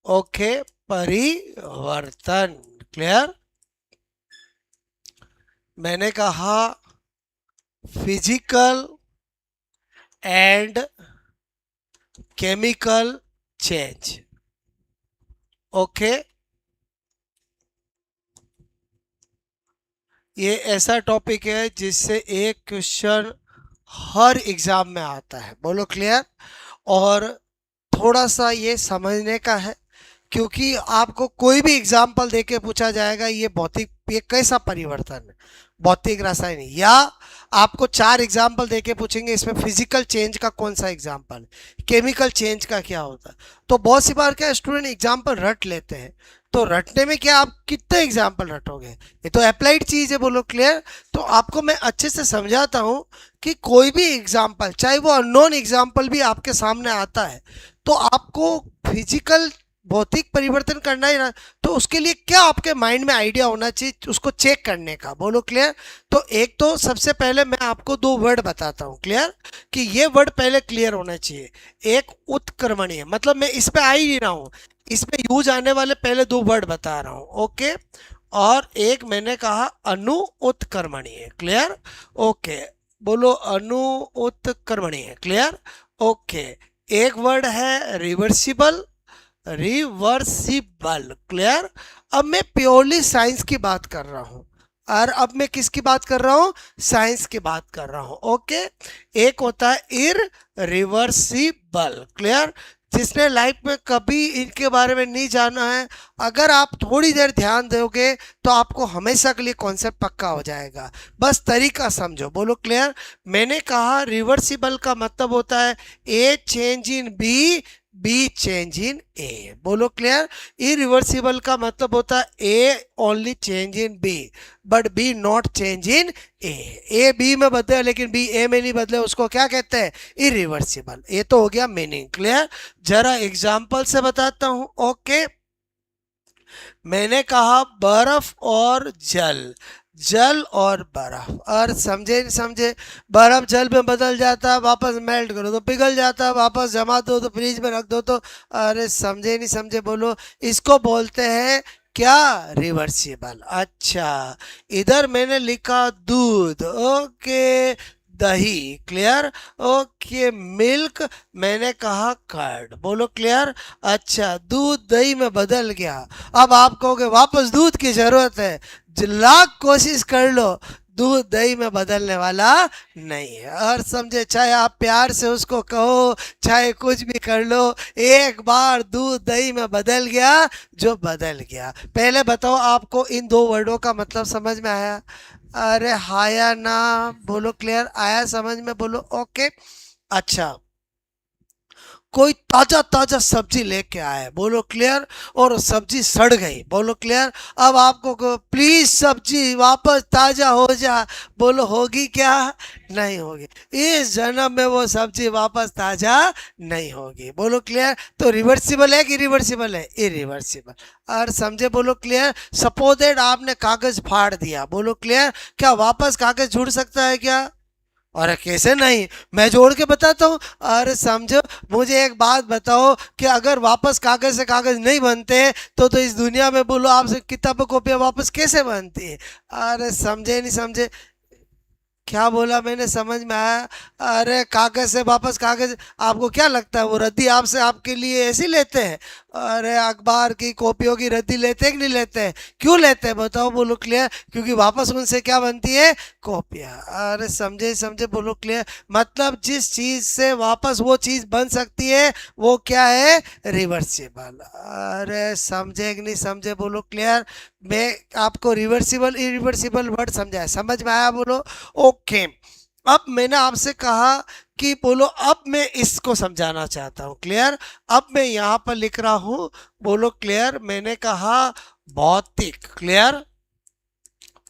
Okay, परिवर्तन। Clear. मैंने कहा physical and chemical change. Okay, ये ऐसा टॉपिक है जिससे एक क्वेश्चन हर एग्जाम में आता है। बोलो क्लियर। और थोड़ा सा ये समझने का है, क्योंकि आपको कोई भी एग्जाम्पल देके पूछा जाएगा ये भौतिक, ये कैसा परिवर्तन है, भौतिक रासायनिक, या आपको चार एग्जाम्पल देके पूछेंगे इसमें फिजिकल चेंज का कौन सा एग्जाम्पल, केमिकल चेंज का क्या होता है। तो बहुत सी बार क्या स्टूडेंट एग्जाम्पल रट लेते हैं, तो रटने में क्या आप कितने एग्जाम्पल रटोगे, ये तो अप्लाइड चीज है। बोलो क्लियर। तो आपको मैं अच्छे से समझाता हूँ कि कोई भी एग्जाम्पल, चाहे वो अननोन एग्जाम्पल भी आपके सामने आता है, तो आपको फिजिकल भौतिक परिवर्तन करना ही ना, तो उसके लिए क्या आपके माइंड में आइडिया होना चाहिए उसको चेक करने का। बोलो क्लियर। तो एक तो सबसे पहले मैं आपको दो वर्ड बताता हूँ। क्लियर, कि ये वर्ड पहले क्लियर होना चाहिए। एक उत्क्रमणीय, मतलब मैं इस पे आ ही नहीं रहा हूँ, इसमें यूज आने वाले पहले दो वर्ड बता रहा हूँ। ओके। और एक मैंने कहा अनु उत्क्रमणीय। क्लियर। ओके, बोलो अनु उत्क्रमणीय। क्लियर। ओके, एक वर्ड है रिवर्सिबल, रिवर्सिबल। क्लियर। अब मैं प्योरली साइंस की बात कर रहा हूं, और अब मैं किसकी बात कर रहा हूं, साइंस की बात कर रहा हूं। ओके। एक होता है इरिवर्सिबल। क्लियर। जिसने लाइफ में कभी इनके बारे में नहीं जाना है, अगर आप थोड़ी देर ध्यान दोगे तो आपको हमेशा के लिए कॉन्सेप्ट पक्का हो जाएगा। बस तरीका समझो। बोलो क्लियर। मैंने कहा रिवर्सिबल का मतलब होता है A change in B, B change in A. बोलो क्लियर। इरिवर्सिबल का मतलब होता है A only change in B, but B not change in A. A B में बदले लेकिन बी ए में नहीं बदले, उसको क्या कहते हैं, इरिवर्सिबल। ये तो हो गया मीनिंग। क्लियर। जरा एग्जाम्पल से बताता हूं। ओके। मैंने कहा बर्फ और जल, जल और बर्फ, और समझे नहीं समझे, बर्फ जल में बदल जाता है, वापस मेल्ट करो तो पिघल जाता है, वापस जमा दो तो फ्रिज में रख दो तो, अरे समझे नहीं समझे। बोलो, इसको बोलते हैं क्या, रिवर्सिबल। अच्छा, इधर मैंने लिखा दूध। ओके, दही। क्लियर। ओके, मिल्क, मैंने कहा कर्ड। बोलो क्लियर। अच्छा, दूध दही में बदल गया, अब आप कहोगे वापस दूध की जरूरत है, लाख कोशिश कर लो, दूध दही में बदलने वाला नहीं है। और समझे, चाहे आप प्यार से उसको कहो, चाहे कुछ भी कर लो, एक बार दूध दही में बदल गया जो बदल गया। पहले बताओ, आपको इन दो वर्डों का मतलब समझ में आया? अरे हाँ या ना? बोलो क्लियर। आया समझ में? बोलो ओके। अच्छा, कोई ताजा ताजा सब्जी लेके आए, बोलो क्लियर, और सब्जी सड़ गई, बोलो क्लियर। अब आपको प्लीज सब्जी वापस ताजा हो जा, बोलो होगी क्या? नहीं होगी। इस जन्म में वो सब्जी वापस ताजा नहीं होगी। बोलो क्लियर। तो रिवर्सिबल है कि रिवर्सिबल है? इरिवर्सिबल। और समझे? बोलो क्लियर। सपोज दैट आपने कागज फाड़ दिया, बोलो क्लियर, क्या वापस कागज जुड़ सकता है क्या? अरे कैसे नहीं, मैं जोड़ के बताता हूँ। अरे समझो, मुझे एक बात बताओ कि अगर वापस कागज से कागज नहीं बनते तो इस दुनिया में बोलो आपसे किताबें कॉपियां वापस कैसे बनती है? अरे समझे नहीं समझे, क्या बोला मैंने, समझ में आया? अरे कागज से वापस कागज, आपको क्या लगता है वो रद्दी आपसे आपके लिए ऐसी लेते हैं? अरे अखबार की कॉपियों की रद्दी लेते हैं कि नहीं लेते हैं? क्यों लेते हैं बताओ? बोलो क्लियर। क्योंकि वापस उनसे क्या बनती है, कॉपियाँ। अरे समझे समझे? बोलो क्लियर। मतलब जिस चीज से वापस वो चीज बन सकती है वो क्या है, रिवर्सिबल। अरे समझे कि नहीं समझे? बोलो क्लियर। मैं आपको रिवर्सिबल इरिवर्सिबल वर्ड समझाया, समझ में आया? बोलो ओके। अब मैंने आपसे कहा कि बोलो, अब मैं इसको समझाना चाहता हूं। क्लियर। अब मैं यहां पर लिख रहा हूं, बोलो क्लियर। मैंने कहा भौतिक, क्लियर,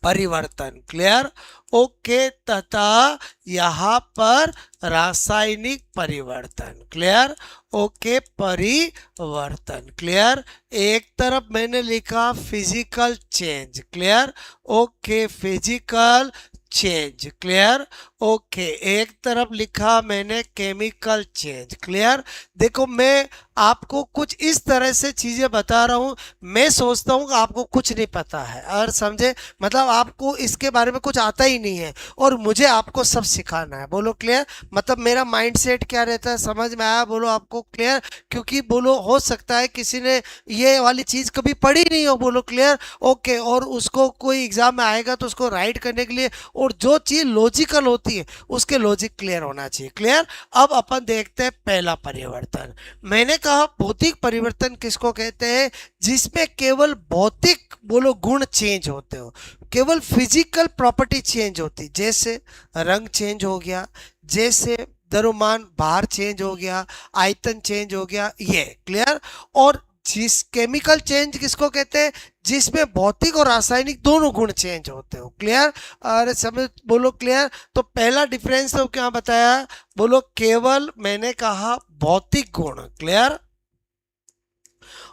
परिवर्तन। क्लियर। ओके, तथा यहाँ पर रासायनिक परिवर्तन। क्लियर। ओके, परिवर्तन। क्लियर। एक तरफ मैंने लिखा physical change. Clear. Okay, physical change. Clear. Okay, एक तरफ लिखा मैंने केमिकल चेंज। क्लियर। देखो, मैं आपको कुछ इस तरह से चीजें बता रहा हूं, मैं सोचता हूं कि आपको कुछ नहीं पता है, और समझे, मतलब आपको इसके बारे में कुछ आता ही नहीं है और मुझे आपको सब सिखाना है। बोलो क्लियर, मतलब मेरा माइंडसेट क्या रहता है, समझ में आया? बोलो आपको क्लियर, क्योंकि बोलो हो सकता है किसी ने ये वाली चीज कभी पढ़ी नहीं हो। बोलो क्लियर, ओके, और उसको कोई एग्जाम में आएगा तो उसको राइट करने के लिए, और जो चीज लॉजिकल होती है उसके लॉजिक क्लियर होना चाहिए। क्लियर। अब अपन देखते हैं पहला परिवर्तन। मैंने कहा भौतिक परिवर्तन किसको कहते हैं? जिसमें केवल भौतिक बोलो गुण चेंज होते हो, केवल फिजिकल प्रॉपर्टी चेंज होती, जैसे रंग चेंज हो गया, जैसे द्रव्यमान भार चेंज हो गया, आयतन चेंज हो गया, ये क्लियर। और जिस केमिकल चेंज किसको कहते हैं? जिसमें भौतिक और रासायनिक दोनों गुण चेंज होते हो। क्लियर। और समझ, बोलो क्लियर। तो पहला डिफरेंस तो क्या बताया? बोलो केवल मैंने कहा भौतिक गुण। क्लियर।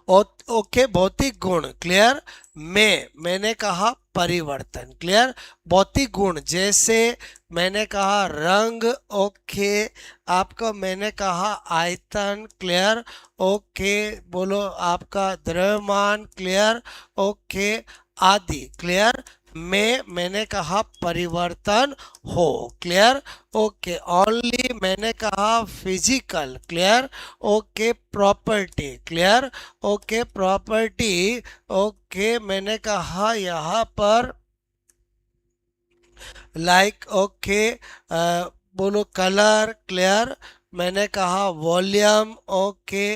ओके, भौतिक गुण। क्लियर। मैंने कहा परिवर्तन। क्लियर। भौतिक गुण जैसे मैंने कहा रंग, ओके, आपका मैंने कहा आयतन। क्लियर। ओके, बोलो आपका द्रव्यमान। क्लियर। ओके, आदि। क्लियर। मैंने कहा परिवर्तन हो। क्लियर। ओके, ओनली मैंने कहा physical. Clear. Okay, property. Clear. Okay, property. Okay, मैंने कहा यहाँ पर लाइक, ओके, बोलो कलर। क्लियर। मैंने कहा वॉल्यूम। ओके,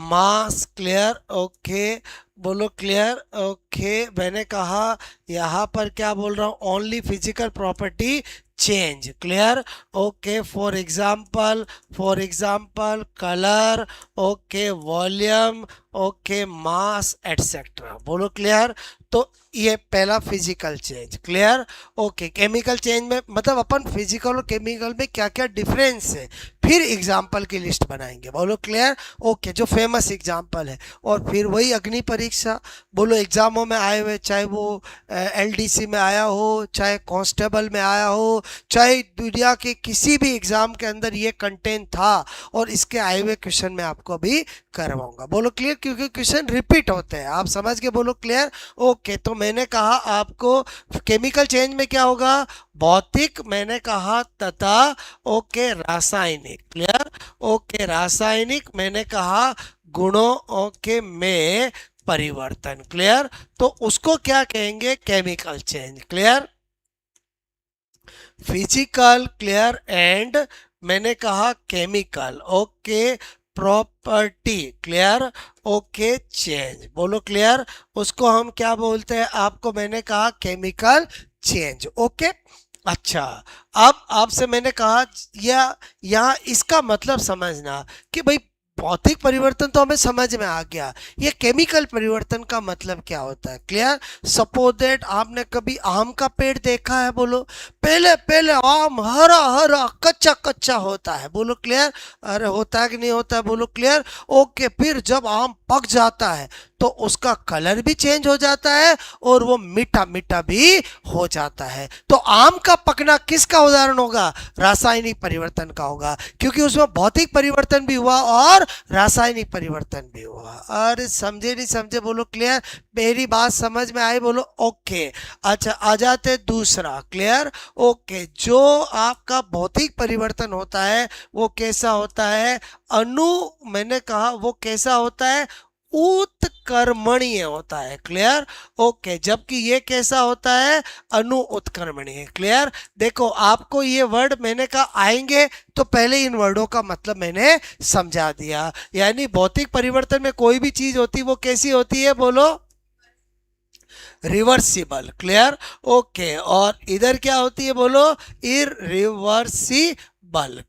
मास। क्लियर। ओके, बोलो क्लियर। ओके, मैंने कहा यहाँ पर क्या बोल रहा हूँ? Only physical property change. Clear. Okay, for example colour, okay, volume, okay, mass etcetera. बोलो क्लियर। तो ये पहला physical change. Clear. Okay, chemical change में मतलब अपन फिजिकल और केमिकल में क्या क्या डिफरेंस है फिर एग्जाम्पल की लिस्ट बनाएंगे। बोलो क्लियर। ओके, जो फेमस एग्जाम्पल है, और फिर वही अग्नि परीक्षा। बोलो एग्जामों में आए हुए, चाहे वो एलडीसी में आया हो, चाहे कांस्टेबल में आया हो, चाहे दुनिया के किसी भी एग्जाम के अंदर ये कंटेंट था, और इसके आए हुए क्वेश्चन में आपको अभी करवाऊंगा। बोलो क्लियर, क्योंकि क्वेश्चन रिपीट होते हैं, आप समझ के बोलो क्लियर। ओके, तो मैंने कहा आपको केमिकल चेंज में क्या होगा? भौतिक मैंने कहा तथा ओके रासायनिक। क्लियर। ओके, रासायनिक मैंने कहा गुणों ओके में परिवर्तन। क्लियर। तो उसको क्या कहेंगे? Chemical change. Clear. Physical. Clear. And मैंने कहा chemical. Okay, property. Clear. Okay, change. बोलो क्लियर। उसको हम क्या बोलते हैं? आपको मैंने कहा केमिकल चेंज। ओके, अच्छा, अब आपसे मैंने कहा या यहाँ इसका मतलब समझना कि भाई भौतिक परिवर्तन तो हमें समझ में आ गया, ये केमिकल परिवर्तन का मतलब क्या होता है? क्लियर। सपोज दैट आपने कभी आम का पेड़ देखा है? बोलो, पहले पहले आम हरा हरा कच्चा कच्चा होता है। बोलो क्लियर। अरे होता है कि नहीं होता है? बोलो क्लियर। ओके, फिर जब आम पक जाता है तो उसका कलर भी चेंज हो जाता है और वो मीठा मीठा भी हो जाता है। तो आम का पकना किसका उदाहरण होगा? रासायनिक परिवर्तन का होगा, क्योंकि उसमें भौतिक परिवर्तन भी हुआ और रासायनिक परिवर्तन भी हुआ। अरे समझे नहीं समझे? बोलो क्लियर। मेरी बात समझ में आई? बोलो ओके। अच्छा, आ जाते दूसरा। क्लियर। ओके, जो आपका भौतिक परिवर्तन होता है वो कैसा होता है? अणु मैंने कहा वो कैसा होता है? उत्कर्मणीय होता है। क्लियर। ओके, जबकि ये कैसा होता है? अणु उत्कर्मणीय। क्लियर। देखो, आपको ये वर्ड मैंने कहा आएंगे तो पहले इन वर्डों का मतलब मैंने समझा दिया। यानी भौतिक परिवर्तन में कोई भी चीज होती वो कैसी होती है? बोलो, रिवर्सिबल। क्लियर। ओके, और इधर क्या होती है? बोलो, इरिवर्सिबल।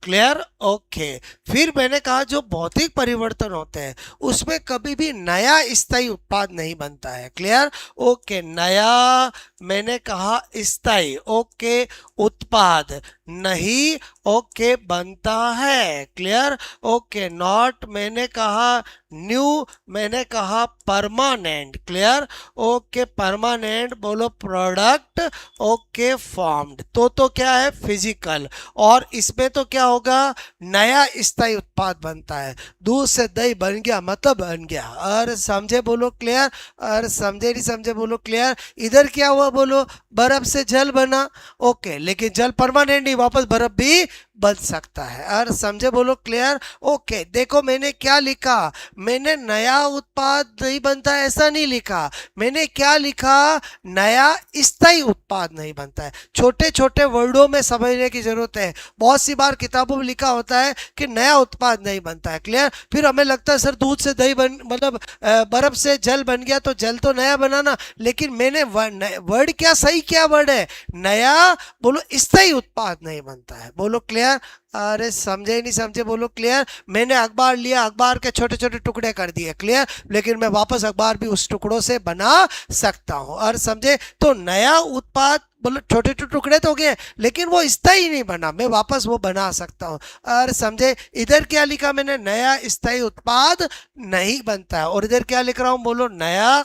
क्लियर। ओके, फिर मैंने कहा जो भौतिक परिवर्तन होते हैं उसमें कभी भी नया स्थायी उत्पाद नहीं बनता है। क्लियर। ओके, नया मैंने कहा स्थायी ओके उत्पाद नहीं ओके बनता है। क्लियर? ओके नॉट मैंने कहा न्यू, मैंने कहा परमानेंट। क्लियर? ओके परमानेंट बोलो प्रोडक्ट ओके फॉर्म्ड, तो क्या है फिजिकल, और इसमें तो क्या होगा नया स्थायी उत्पाद बनता है। दूध से दही बन गया मतलब बन गया। और समझे बोलो क्लियर? और समझे नहीं समझे बोलो क्लियर? इधर क्या हुआ बोलो बर्फ से जल बना। ओके लेकिन जल परमानेंट नहीं, वापस बर्फ भी बन सकता है। और समझे बोलो क्लियर? ओके देखो मैंने क्या लिखा, मैंने नया उत्पाद नहीं बनता ऐसा नहीं लिखा, मैंने क्या लिखा नया स्थायी उत्पाद नहीं बनता है। छोटे छोटे वर्डों में समझने की जरूरत है। बहुत सी बार किताबों में लिखा होता है कि नया उत्पाद नहीं बनता है। क्लियर? फिर हमें लगता है सर दूध से दही बन मतलब बर्फ से जल बन गया तो जल तो नया बनाना, लेकिन मैंने वर्ड क्या सही क्या वर्ड है नया बोलो स्थायी उत्पाद नहीं बनता है। बोलो क्लियर? अरे समझे नहीं समझे बोलो क्लियर? मैंने अखबार लिया, अखबार के छोटे छोटे टुकड़े कर दिए। क्लियर? लेकिन मैं वापस अखबार भी उस टुकड़ों से बना सकता हूं। और समझे? तो नया उत्पाद बोलो छोटे छोटे टुकड़े तो हो गए लेकिन वो स्थायी नहीं बना, मैं वापस वो बना सकता हूं। और समझे? इधर क्या लिखा मैंने नया स्थायी उत्पाद नहीं बनता है, और इधर क्या लिख रहा हूं बोलो नया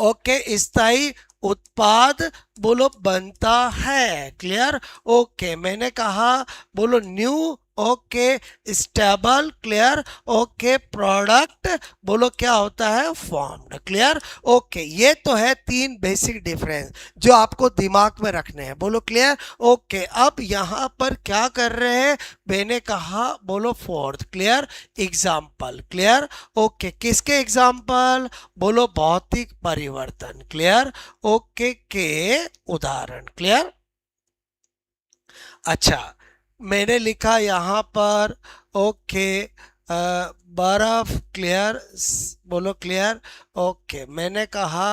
ओके स्थायी उत्पाद बोलो बनता है। क्लियर? ओके मैंने कहा बोलो new okay stable. Clear? Okay product बोलो क्या होता है फॉर्म्ड। क्लियर? ओके ये तो है तीन बेसिक डिफरेंस जो आपको दिमाग में रखने हैं। बोलो क्लियर? ओके अब यहां पर क्या कर रहे हैं, मैंने कहा बोलो fourth. Clear? Example. Clear? Okay किसके एग्जाम्पल बोलो भौतिक परिवर्तन। क्लियर? ओके के उदाहरण। क्लियर? अच्छा मैंने लिखा यहां पर ओके बर्फ। क्लियर? बोलो क्लियर? ओके मैंने कहा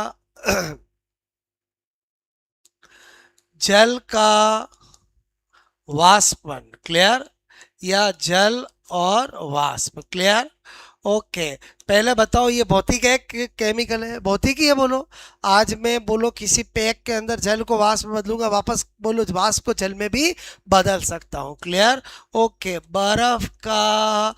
जल का वाष्पन। क्लियर? या जल और वाष्प। क्लियर? ओके पहले बताओ ये भौतिक है कि केमिकल है? भौतिक ही है बोलो। आज मैं बोलो किसी पैक के अंदर जल को वाष्प में बदलूंगा, वापस बोलो वाष्प को जल में भी बदल सकता हूँ। क्लियर? ओके बर्फ का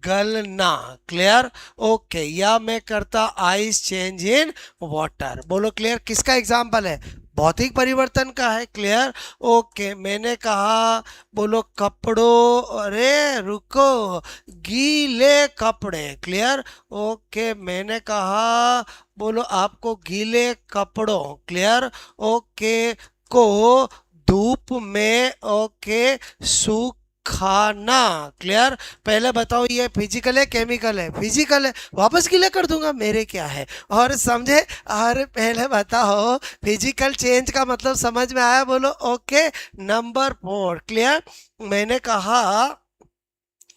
गलना। क्लियर? ओके या मैं करता आइस चेंज इन वाटर। बोलो क्लियर? किसका एग्जाम्पल है? भौतिक परिवर्तन का है। क्लियर? ओके मैंने कहा बोलो कपड़ों, अरे रुको गीले कपड़े। क्लियर? ओके मैंने कहा बोलो आपको गीले कपड़ों। क्लियर? ओके को धूप में ओके सूख खाना। क्लियर? पहले बताओ ये फिजिकल है केमिकल है? फिजिकल है, वापस क्लियर कर दूंगा मेरे क्या है। और समझे? और पहले बताओ फिजिकल चेंज का मतलब समझ में आया? बोलो ओके नंबर 4। क्लियर? मैंने कहा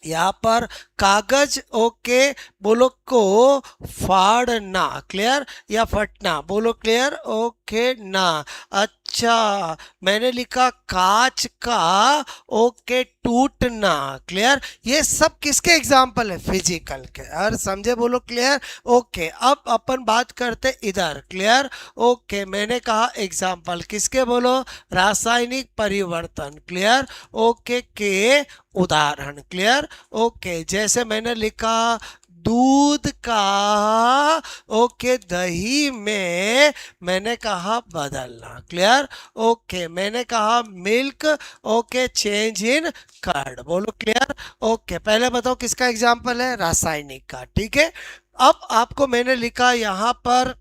यहाँ पर कागज ओके बोलो को फाड़ना। क्लियर? या फटना। बोलो क्लियर? ओके ना। अच्छा मैंने लिखा कांच का ओके टूटना। क्लियर? ये सब किसके एग्जाम्पल है? फिजिकल के। और समझे? बोलो क्लियर? ओके अब अपन बात करते इधर। क्लियर? ओके मैंने कहा एग्जाम्पल किसके बोलो रासायनिक परिवर्तन। क्लियर? ओके के उदाहरण। क्लियर? ओके जैसे मैंने लिखा दूध का ओके दही में मैंने कहा बदलना। क्लियर? ओके मैंने कहा milk okay change in curd. बोलो क्लियर? ओके पहले बताओ किसका एग्जाम्पल है? रासायनिक का। ठीक है अब आपको मैंने लिखा यहां पर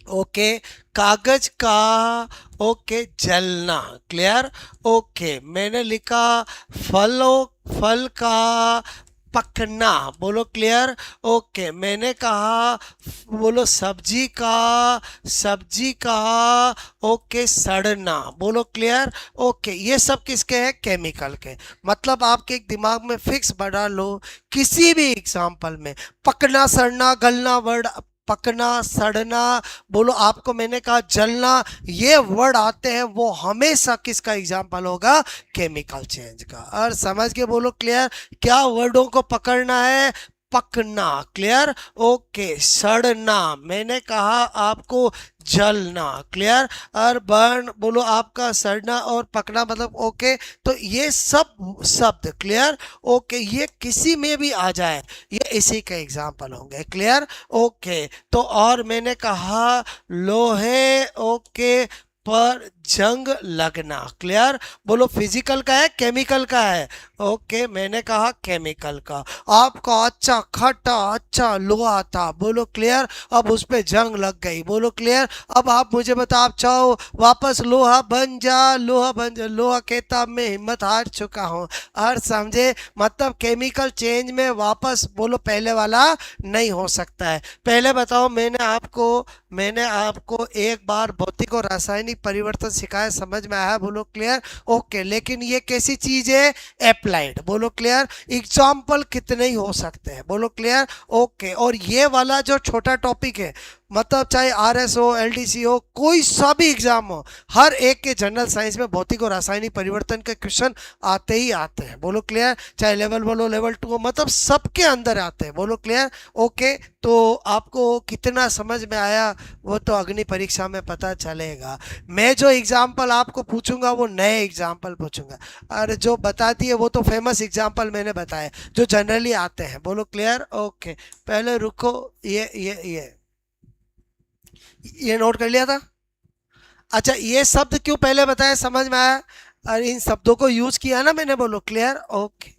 ओके कागज का ओके जलना। क्लियर? ओके मैंने लिखा फल का पकना। बोलो क्लियर? ओके मैंने कहा बोलो सब्जी का ओके सड़ना। बोलो क्लियर? ओके ये सब किसके हैं? केमिकल के। मतलब आपके एक दिमाग में फिक्स बना लो किसी भी एग्जाम्पल में पकना सड़ना गलना वर्ड, पकना सड़ना बोलो आपको मैंने कहा जलना, ये वर्ड आते हैं वो हमेशा किसका एग्जाम्पल होगा? केमिकल चेंज का। और समझ के बोलो क्लियर? क्या वर्डों को पकड़ना है? पकना, क्लियर, ओके, सड़ना, मैंने कहा आपको जलना, क्लियर, और बर्न बोलो आपका सड़ना और पकना मतलब ओके। तो ये सब शब्द, क्लियर, ओके, ये किसी में भी आ जाए ये इसी के एग्जाम्पल होंगे, क्लियर, ओके। तो और मैंने कहा लोहे, ओके, पर जंग लगना, क्लियर, बोलो फिजिकल का है केमिकल का है, ओके, मैंने कहा केमिकल का। आपका अच्छा खट्टा अच्छा लोहा था, बोलो क्लियर, अब उस पे जंग लग गई, बोलो क्लियर। अब आप मुझे बताओ, आप चाहो वापस लोहा बन जा, लोहा बन जा, लोहा कहता मैं हिम्मत हार चुका हूँ। और समझे, मतलब केमिकल चेंज में वापस बोलो पहले वाला नहीं हो सकता है। पहले बताओ, मैंने आपको एक बार भौतिक और रासायनिक परिवर्तन सिखाया, समझ में आया, बोलो क्लियर, ओके। लेकिन ये कैसी चीज है, अप्लाइड, बोलो क्लियर। एग्जाम्पल कितने ही हो सकते हैं, बोलो क्लियर, ओके। और ये वाला जो छोटा टॉपिक है, मतलब चाहे आरएस हो, एलडीसी हो, कोई सा भी एग्जाम हो, हर एक के जनरल साइंस में भौतिक और रासायनिक परिवर्तन के क्वेश्चन आते ही आते हैं, बोलो क्लियर। चाहे लेवल 1 हो लेवल 2 हो, मतलब सबके अंदर आते हैं, बोलो क्लियर, ओके। तो आपको कितना समझ में आया वो तो अग्नि परीक्षा में पता चलेगा। मैं जो एग्जाम्पल आपको पूछूंगा वो नए एग्जाम्पल पूछूंगा, और जो बताती है वो तो फेमस एग्जाम्पल मैंने बताए जो जनरली आते हैं, बोलो क्लियर, ओके। पहले रुको, ये नोट कर लिया था। अच्छा, ये शब्द क्यों पहले बताया, समझ में आया, और इन शब्दों को यूज किया ना मैंने, बोलो क्लियर, ओके।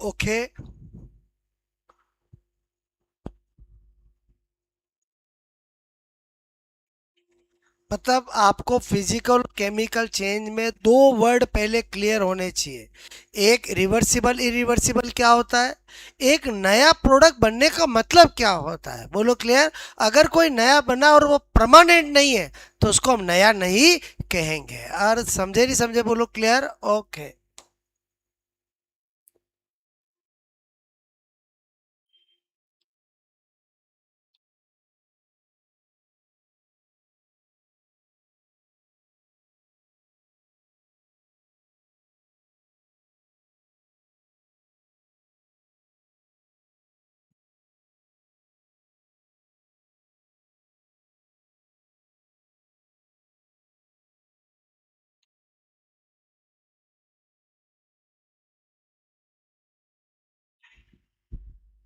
ओके, मतलब आपको फिजिकल केमिकल चेंज में दो वर्ड पहले क्लियर होने चाहिए। एक रिवर्सिबल इरिवर्सिबल क्या होता है, एक नया प्रोडक्ट बनने का मतलब क्या होता है, बोलो क्लियर। अगर कोई नया बना और वो परमानेंट नहीं है तो उसको हम नया नहीं कहेंगे। और समझे नहीं समझे, बोलो क्लियर, ओके।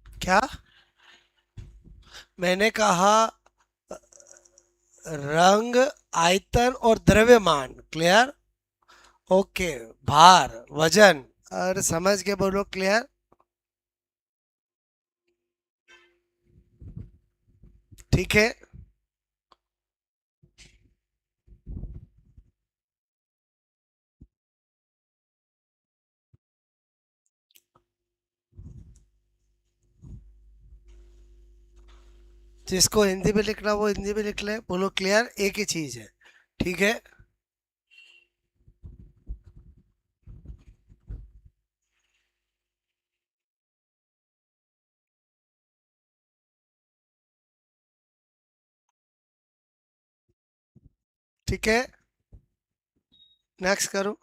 क्या मैंने कहा, रंग, आयतन और द्रव्यमान, क्लियर, ओके, भार, वजन, और समझ के बोलो क्लियर। ठीक है, जिसको हिंदी में लिखना वो हिंदी में लिख ले, बोलो क्लियर, एक ही चीज है, ठीक है। ठीक है, नेक्स्ट करो।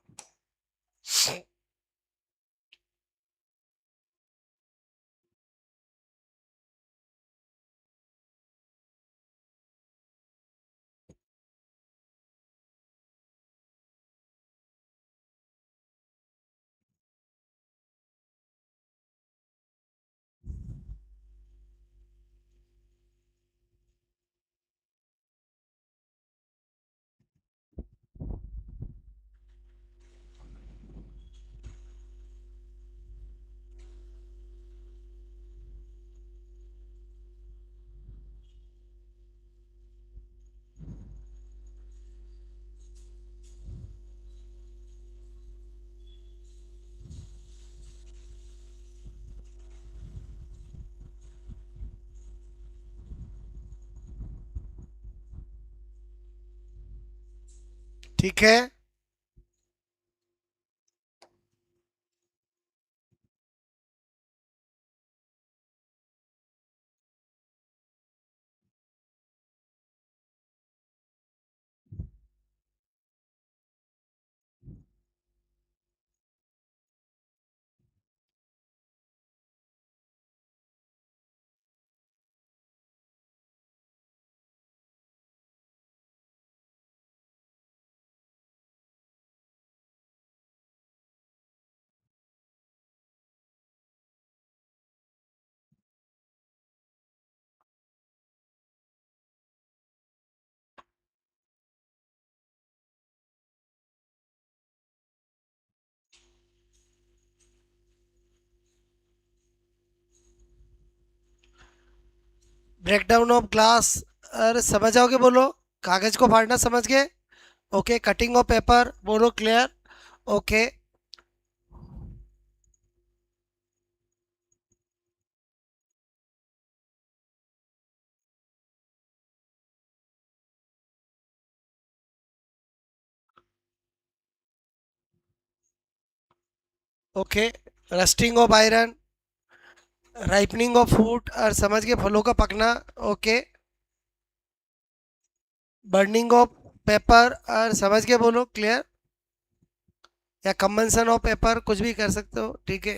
ठीक है। ब्रेकडाउन ऑफ ग्लास, अरे समझ जाओगे बोलो। कागज को फाड़ना समझ गए। ओके, कटिंग ऑफ पेपर बोलो clear. Okay. Okay, rusting of iron, ripening of food और समझ गए फलों का पकना। ओके, बर्निंग ऑफ पेपर और समझ के बोलो क्लियर, या कंबंसन ऑफ पेपर कुछ भी कर सकते हो, ठीक है।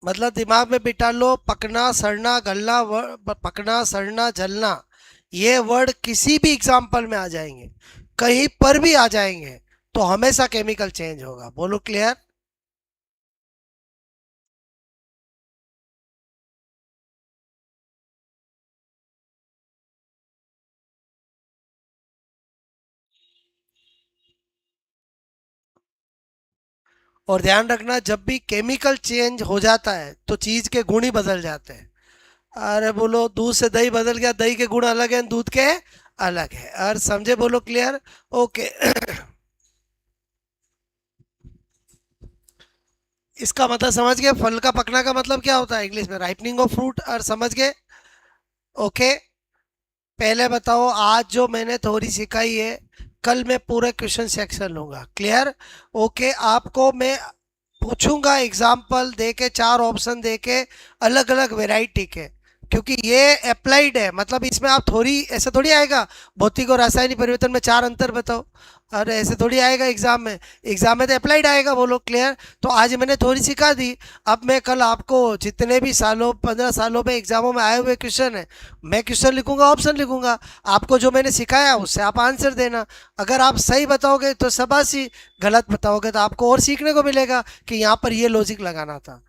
मतलब दिमाग में बिठा लो, पकना सड़ना गलना पकना सड़ना जलना, ये वर्ड किसी भी एग्जाम्पल में आ जाएंगे, कहीं पर भी आ जाएंगे, तो हमेशा केमिकल चेंज होगा, बोलो क्लियर। और ध्यान रखना, जब भी केमिकल चेंज हो जाता है तो चीज के गुण ही बदल जाते हैं। अरे बोलो, दूध से दही बदल गया, दही के गुण अलग हैं, दूध के अलग है, और समझे बोलो क्लियर। ओके। इसका मतलब समझ गए, फल का पकना का मतलब क्या होता है इंग्लिश में, राइपनिंग ऑफ फ्रूट, और समझ गए। ओके, पहले बताओ, आज जो मैंने थोड़ी सिखाई है, कल मैं पूरे क्वेश्चन सेक्शन लूंगा, क्लियर। ओके, आपको मैं पूछूंगा एग्जाम्पल दे के, चार ऑप्शन दे के, अलग अलग वेराइटी के, क्योंकि ये अप्लाइड है, मतलब इसमें आप थोड़ी ऐसे थोड़ी आएगा भौतिक और रासायनिक परिवर्तन में चार अंतर बताओ, अरे ऐसे थोड़ी आएगा एग्जाम में। एग्जाम में तो अप्लाइड आएगा, बोलो क्लियर। तो आज मैंने थोड़ी सिखा दी, अब मैं कल आपको जितने भी सालों 15 सालों में एग्जामों में आए हुए क्वेश्चन है, मैं क्वेश्चन लिखूंगा, ऑप्शन लिखूंगा, आपको जो मैंने सिखाया उससे आप आंसर देना। अगर आप सही बताओगे तो शाबाशी, गलत बताओगे तो आपको और सीखने को मिलेगा कि यहाँ पर ये लॉजिक लगाना था।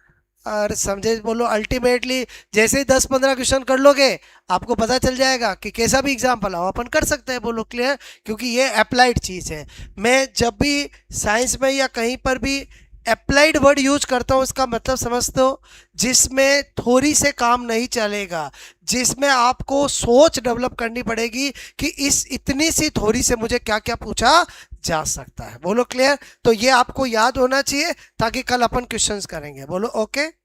और समझे बोलो, अल्टीमेटली जैसे ही 10-15 क्वेश्चन कर लोगे, आपको पता चल जाएगा कि कैसा भी एग्जाम्पल हो अपन कर सकते हैं, बोलो क्लियर। क्योंकि ये अप्लाइड चीज़ है। मैं जब भी साइंस में या कहीं पर भी अप्लाइड वर्ड यूज करता हूँ, इसका मतलब समझते हो, जिसमें थोड़ी से काम नहीं चलेगा, जिसमें आपको सोच डेवलप करनी पड़ेगी कि इस इतनी सी थोड़ी से मुझे क्या क्या पूछा जा सकता है, बोलो क्लियर। तो ये आपको याद होना चाहिए, ताकि कल अपन क्वेश्चंस करेंगे, बोलो ओके।